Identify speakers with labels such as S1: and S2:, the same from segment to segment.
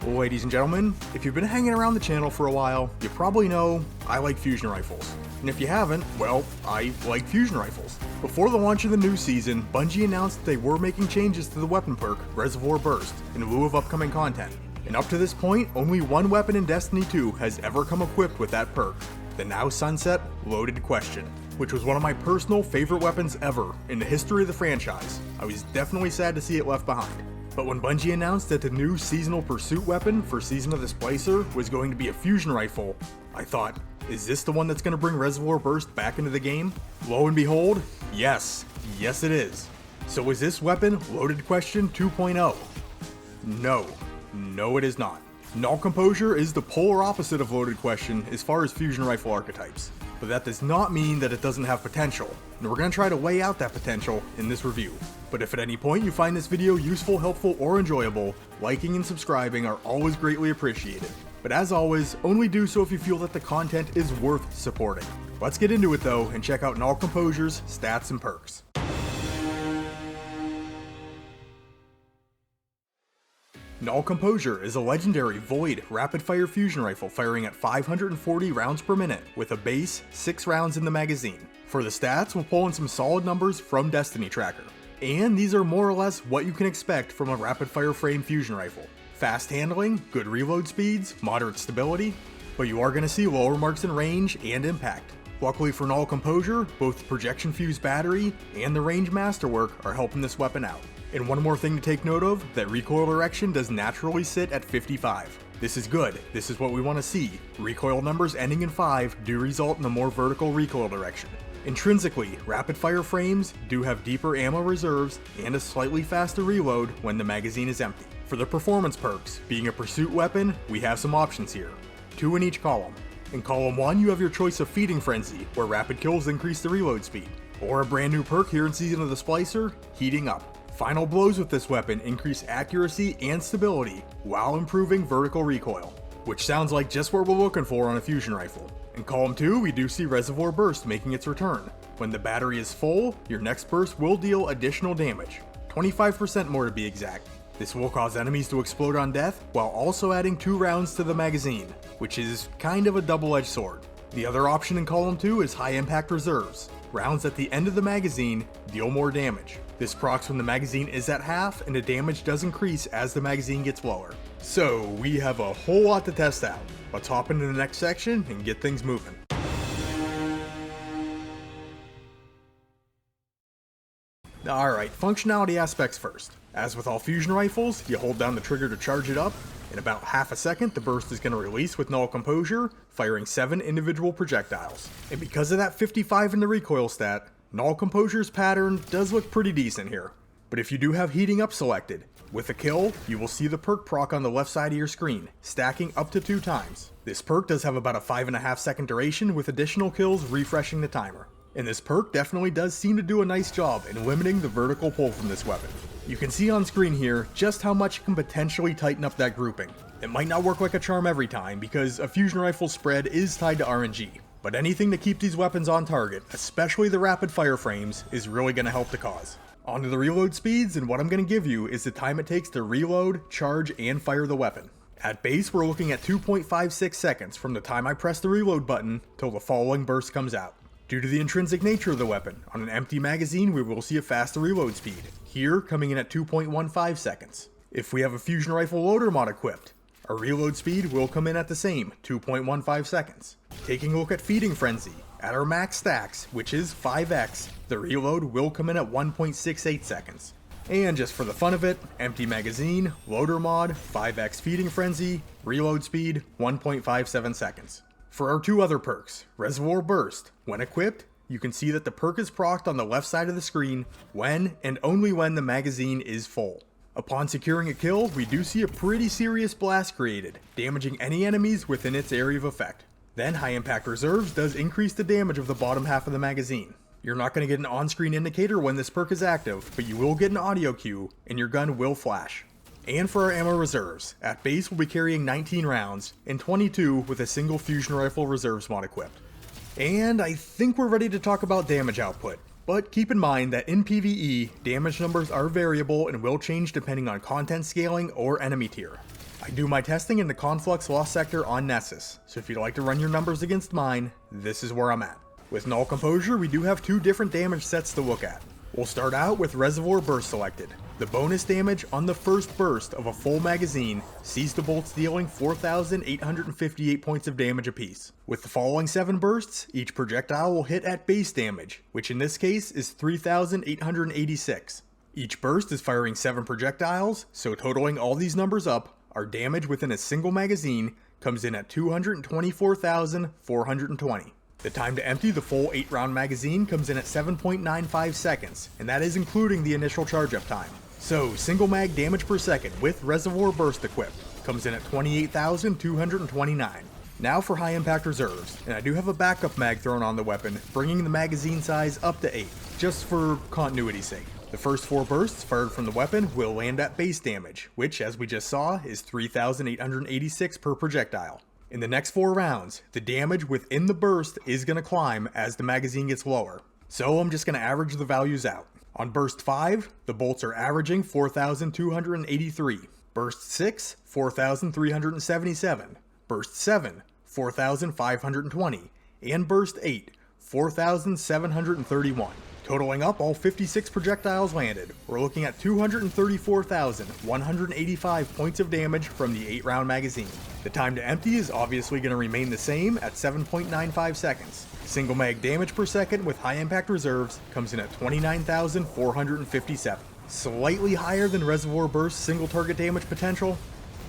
S1: Ladies and gentlemen, if you've been hanging around the channel for a while, you probably know I like fusion rifles. And if you haven't, well, I like fusion rifles. Before the launch of the new season, Bungie announced they were making changes to the weapon perk, Reservoir Burst, in lieu of upcoming content. And up to this point, only one weapon in Destiny 2 has ever come equipped with that perk, the now sunset Loaded Question, which was one of my personal favorite weapons ever in the history of the franchise. I was definitely sad to see it left behind. But when Bungie announced that the new seasonal pursuit weapon for Season of the Splicer was going to be a fusion rifle, I thought, is this the one that's going to bring Reservoir Burst back into the game? Lo and behold, yes it is. So is this weapon Loaded Question 2.0? No it is not. Null Composure is the polar opposite of Loaded Question as far as fusion rifle archetypes, but that does not mean that it doesn't have potential, and we're going to try to weigh out that potential in this review. But if at any point you find this video useful, helpful, or enjoyable, liking and subscribing are always greatly appreciated. But as always, only do so if you feel that the content is worth supporting. Let's get into it though and check out Null Composure's stats and perks. Null Composure is a legendary Void rapid-fire fusion rifle firing at 540 rounds per minute with a base 6 rounds in the magazine. For the stats, we'll pull in some solid numbers from Destiny Tracker. And these are more or less what you can expect from a rapid-fire frame fusion rifle. Fast handling, good reload speeds, moderate stability, but you are going to see lower marks in range and impact. Luckily for Null Composure, both the projection fuse battery and the range masterwork are helping this weapon out. And one more thing to take note of, that recoil direction does naturally sit at 55. This is good, this is what we want to see. Recoil numbers ending in 5 do result in a more vertical recoil direction. Intrinsically, rapid fire frames do have deeper ammo reserves and a slightly faster reload when the magazine is empty. For the performance perks, being a pursuit weapon, we have some options here. 2 in each column. In column 1 you have your choice of Feeding Frenzy, where rapid kills increase the reload speed. Or a brand new perk here in Season of the Splicer, Heating Up. Final blows with this weapon increase accuracy and stability while improving vertical recoil, which sounds like just what we're looking for on a fusion rifle. In column 2, we do see Reservoir Burst making its return. When the battery is full, your next burst will deal additional damage, 25% more to be exact. This will cause enemies to explode on death while also adding 2 rounds to the magazine, which is kind of a double-edged sword. The other option in column 2 is High Impact Reserves. Rounds at the end of the magazine deal more damage. This procs when the magazine is at half, and the damage does increase as the magazine gets lower. So we have a whole lot to test out. Let's hop into the next section and get things moving. Alright, functionality aspects first. As with all fusion rifles, you hold down the trigger to charge it up. In about half a second, the burst is going to release with Null Composure, firing 7 individual projectiles. And because of that 55 in the recoil stat, Null Composure's pattern does look pretty decent here. But if you do have Heating Up selected, with a kill, you will see the perk proc on the left side of your screen, stacking up to 2 times. This perk does have about a 5.5 second duration with additional kills refreshing the timer. And this perk definitely does seem to do a nice job in limiting the vertical pull from this weapon. You can see on screen here just how much it can potentially tighten up that grouping. It might not work like a charm every time because a fusion rifle spread is tied to RNG, but anything to keep these weapons on target, especially the rapid fire frames, is really going to help the cause. Onto the reload speeds, and what I'm going to give you is the time it takes to reload, charge, and fire the weapon. At base, we're looking at 2.56 seconds from the time I press the reload button till the following burst comes out. Due to the intrinsic nature of the weapon, on an empty magazine we will see a faster reload speed, here coming in at 2.15 seconds. If we have a fusion rifle loader mod equipped, our reload speed will come in at the same, 2.15 seconds. Taking a look at Feeding Frenzy, at our max stacks, which is 5x, the reload will come in at 1.68 seconds. And just for the fun of it, empty magazine, loader mod, 5x Feeding Frenzy, reload speed, 1.57 seconds. For our 2 other perks, Reservoir Burst, when equipped, you can see that the perk is procced on the left side of the screen when and only when the magazine is full. Upon securing a kill, we do see a pretty serious blast created, damaging any enemies within its area of effect. Then High Impact Reserves does increase the damage of the bottom half of the magazine. You're not going to get an on-screen indicator when this perk is active, but you will get an audio cue, and your gun will flash. And for our ammo reserves, at base we'll be carrying 19 rounds, and 22 with a single fusion rifle reserves mod equipped. And I think we're ready to talk about damage output. But keep in mind that in PvE, damage numbers are variable and will change depending on content scaling or enemy tier. I do my testing in the Conflux Lost Sector on Nessus, so if you'd like to run your numbers against mine, this is where I'm at. With Null Composure, we do have two different damage sets to look at. We'll start out with Reservoir Burst selected. The bonus damage on the first burst of a full magazine sees the bolts dealing 4,858 points of damage apiece. With the following 7 bursts, each projectile will hit at base damage, which in this case is 3,886. Each burst is firing 7 projectiles, so totaling all these numbers up, our damage within a single magazine comes in at 224,420. The time to empty the full 8-round magazine comes in at 7.95 seconds, and that is including the initial charge-up time. So, single mag damage per second with Reservoir Burst equipped comes in at 28,229. Now for high impact reserves, and I do have a backup mag thrown on the weapon, bringing the magazine size up to 8, just for continuity's sake. The first 4 bursts fired from the weapon will land at base damage, which as we just saw is 3,886 per projectile. In the next 4 rounds, the damage within the burst is going to climb as the magazine gets lower. So I'm just going to average the values out. On burst 5, the bolts are averaging 4,283. Burst 6, 4,377. Burst 7, 4,520. And burst 8, 4,731. Totaling up all 56 projectiles landed, we're looking at 234,185 points of damage from the 8-round magazine. The time to empty is obviously going to remain the same at 7.95 seconds. Single mag damage per second with high impact reserves comes in at 29,457. Slightly higher than Reservoir Burst single target damage potential,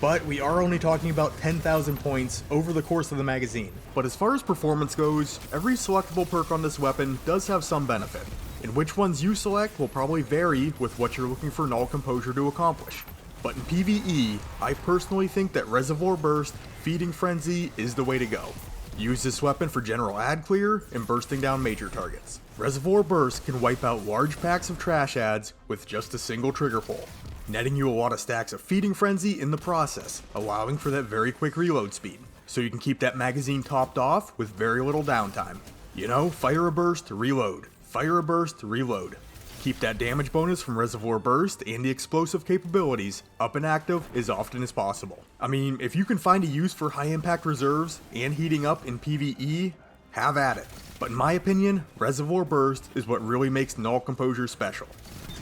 S1: but we are only talking about 10,000 points over the course of the magazine. But as far as performance goes, every selectable perk on this weapon does have some benefit, and which ones you select will probably vary with what you're looking for Null Composure to accomplish. But in PvE, I personally think that Reservoir Burst, Feeding Frenzy is the way to go. Use this weapon for general ad clear and bursting down major targets. Reservoir Burst can wipe out large packs of trash ads with just a single trigger pull, netting you a lot of stacks of Feeding Frenzy in the process, allowing for that very quick reload speed, so you can keep that magazine topped off with very little downtime. You know, fire a burst, reload. Fire a burst, reload. Keep that damage bonus from Reservoir Burst and the explosive capabilities up and active as often as possible. I mean, if you can find a use for high impact reserves and heating up in PvE, have at it. But in my opinion, Reservoir Burst is what really makes Null Composure special.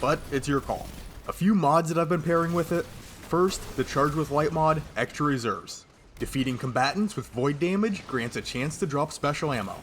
S1: But it's your call. A few mods that I've been pairing with it. First, the Charge with Light mod, Extra Reserves. Defeating combatants with void damage grants a chance to drop special ammo.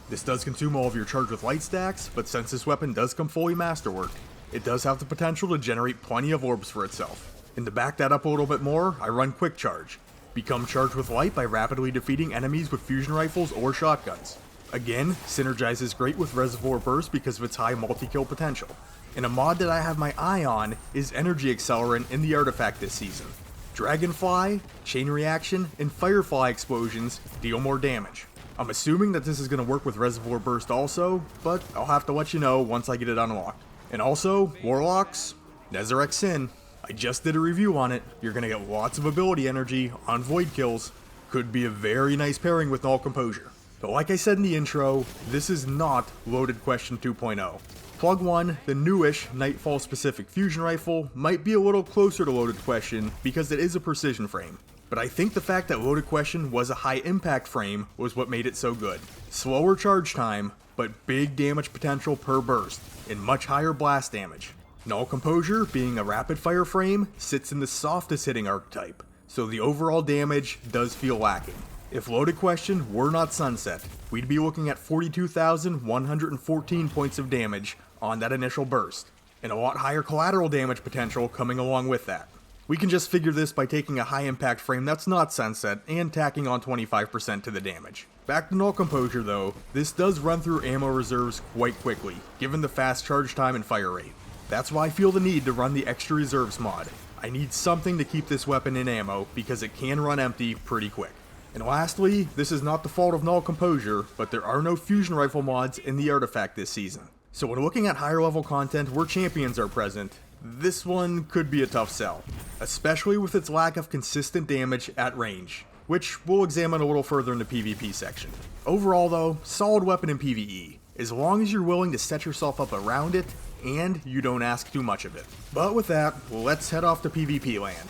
S1: This does consume all of your Charge with Light stacks, but since this weapon does come fully masterworked, it does have the potential to generate plenty of orbs for itself. And to back that up a little bit more, I run Quick Charge. Become Charged with Light by rapidly defeating enemies with fusion rifles or shotguns. Again, synergizes great with Reservoir Burst because of its high multi-kill potential. And a mod that I have my eye on is Energy Accelerant in the artifact this season. Dragonfly, Chain Reaction, and Firefly explosions deal more damage. I'm assuming that this is going to work with Reservoir Burst also, but I'll have to let you know once I get it unlocked. And also, Warlocks, Nezarec Sin. I just did a review on it. You're going to get lots of ability energy on void kills. Could be a very nice pairing with Null Composure. But like I said in the intro, this is not Loaded Question 2.0. Plug 1, the newish Nightfall specific fusion rifle, might be a little closer to Loaded Question because it is a precision frame. But I think the fact that Loaded Question was a high impact frame was what made it so good. Slower charge time, but big damage potential per burst, and much higher blast damage. Null Composure, being a rapid fire frame, sits in the softest hitting archetype, so the overall damage does feel lacking. If Loaded Question were not sunset, we'd be looking at 42,114 points of damage on that initial burst, and a lot higher collateral damage potential coming along with that. We can just figure this by taking a high impact frame that's not sunset and tacking on 25% to the damage. Back to Null Composure though, this does run through ammo reserves quite quickly, given the fast charge time and fire rate. That's why I feel the need to run the Extra Reserves mod. I need something to keep this weapon in ammo because it can run empty pretty quick. And lastly, this is not the fault of Null Composure, but there are no fusion rifle mods in the artifact this season. So when looking at higher level content where champions are present, this one could be a tough sell, especially with its lack of consistent damage at range, which we'll examine a little further in the PvP section. Overall though, solid weapon in PvE, as long as you're willing to set yourself up around it, and you don't ask too much of it. But with that, let's head off to PvP land.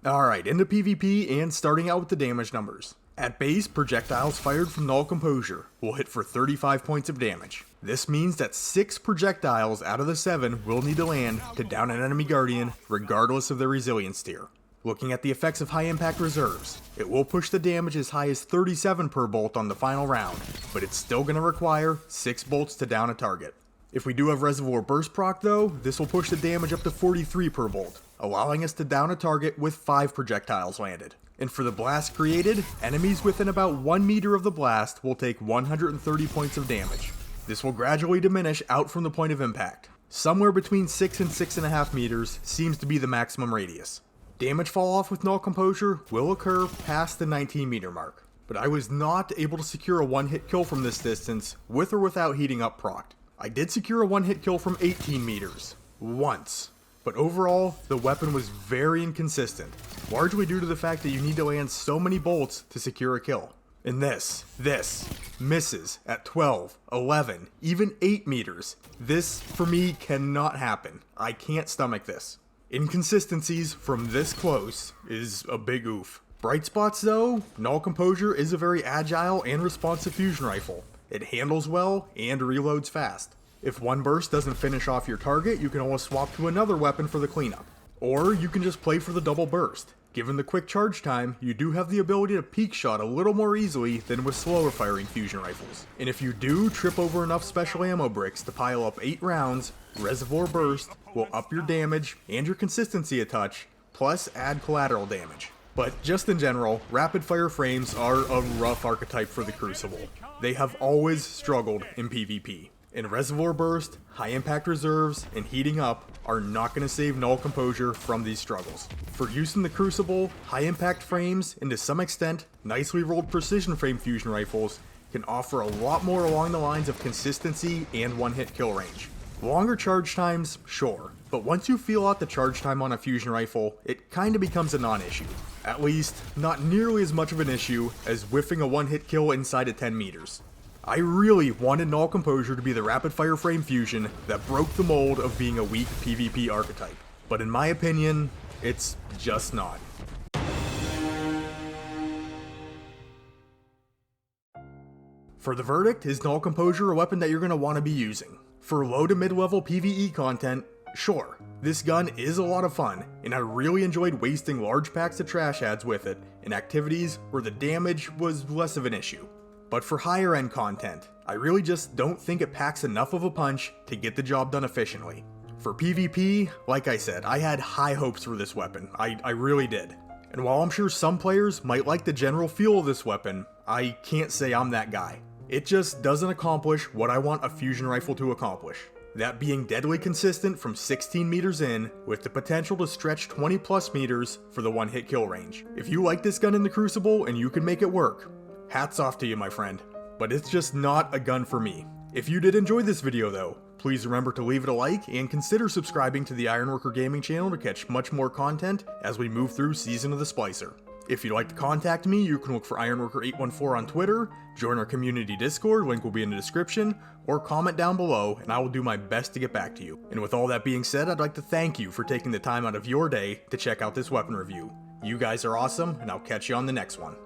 S1: Alright, into PvP and starting out with the damage numbers. At base, projectiles fired from Null Composure will hit for 35 points of damage. This means that 6 projectiles out of the 7 will need to land to down an enemy guardian regardless of their resilience tier. Looking at the effects of high impact reserves, it will push the damage as high as 37 per bolt on the final round, but it's still going to require 6 bolts to down a target. If we do have Reservoir Burst proc though, this will push the damage up to 43 per bolt, allowing us to down a target with 5 projectiles landed. And for the blast created, enemies within about 1 meter of the blast will take 130 points of damage. This will gradually diminish out from the point of impact. Somewhere between 6 and 6.5 meters seems to be the maximum radius. Damage fall off with Null Composure will occur past the 19 meter mark, but I was not able to secure a one-hit kill from this distance with or without heating up proc. I did secure a one-hit kill from 18 meters, once, but overall, the weapon was very inconsistent, largely due to the fact that you need to land so many bolts to secure a kill. And this misses at 12, 11, even 8 meters. This, for me, cannot happen. I can't stomach this. Inconsistencies from this close is a big oof. Bright spots though, Null Composure is a very agile and responsive fusion rifle. It handles well and reloads fast. If one burst doesn't finish off your target, you can always swap to another weapon for the cleanup. Or you can just play for the double burst. Given the quick charge time, you do have the ability to peak shot a little more easily than with slower firing fusion rifles. And if you do trip over enough special ammo bricks to pile up 8 rounds, Reservoir Burst will up your damage and your consistency a touch, plus add collateral damage. But just in general, rapid fire frames are a rough archetype for the Crucible. They have always struggled in PvP. And Reservoir Burst, high impact reserves, and heating up are not going to save Null Composure from these struggles. For use in the Crucible, high impact frames, and to some extent, nicely rolled precision frame fusion rifles can offer a lot more along the lines of consistency and one-hit kill range. Longer charge times, sure, but once you feel out the charge time on a fusion rifle, it kinda becomes a non-issue. At least, not nearly as much of an issue as whiffing a one-hit kill inside of 10 meters. I really wanted Null Composure to be the rapid fire frame fusion that broke the mold of being a weak PvP archetype, but in my opinion, it's just not. For the verdict, is Null Composure a weapon that you're going to want to be using? For low to mid-level PvE content, sure, this gun is a lot of fun, and I really enjoyed wasting large packs of trash ads with it in activities where the damage was less of an issue. But for higher end content, I really just don't think it packs enough of a punch to get the job done efficiently. For PvP, like I said, I had high hopes for this weapon, I really did. And while I'm sure some players might like the general feel of this weapon, I can't say I'm that guy. It just doesn't accomplish what I want a fusion rifle to accomplish. That being deadly consistent from 16 meters in, with the potential to stretch 20 plus meters for the one hit kill range. If you like this gun in the Crucible and you can make it work, hats off to you, my friend. But it's just not a gun for me. If you did enjoy this video though, please remember to leave it a like and consider subscribing to the Ironworker Gaming channel to catch much more content as we move through Season of the Splicer. If you'd like to contact me, you can look for Ironworker814 on Twitter, join our community Discord, link will be in the description, or comment down below and I will do my best to get back to you. And with all that being said, I'd like to thank you for taking the time out of your day to check out this weapon review. You guys are awesome, and I'll catch you on the next one.